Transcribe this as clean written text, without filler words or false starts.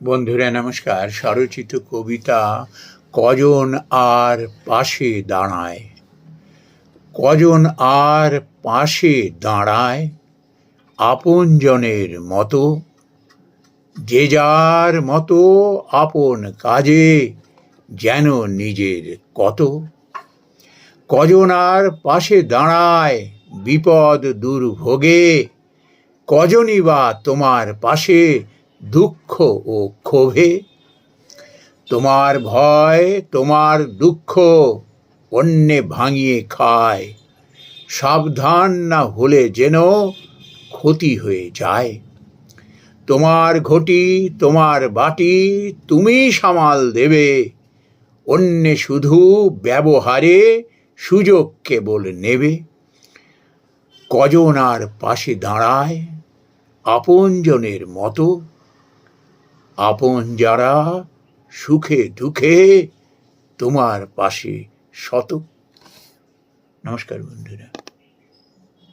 বন্ধুরা নমস্কার। স্বরচিত কবিতা কজন আর পাশে দাঁড়ায়। কজন আর পাশে দাঁড়ায় আপনজনের মতো, যে যার মতো আপন কাজে যেন নিজের কত। কজন আর পাশে দাঁড়ায় বিপদ দুর্ভোগে, কজনই বা তোমার পাশে দুঃখ ও ক্ষোভে। তোমার ভয় তোমার দুঃখ অন্যে ভাঙিয়ে খায়, সাবধান না হলে যেন ক্ষতি হয়ে যায়। তোমার ঘটি তোমার বাটি তুমি সামাল দেবে, অন্যে শুধু ব্যবহারে সুযোগ কেবল নেবে। কজন আর পাশে দাঁড়ায় আপনজনের মতো, আপন যারা সুখে দুঃখে তোমার পাশে শত। নমস্কার বন্ধুরা।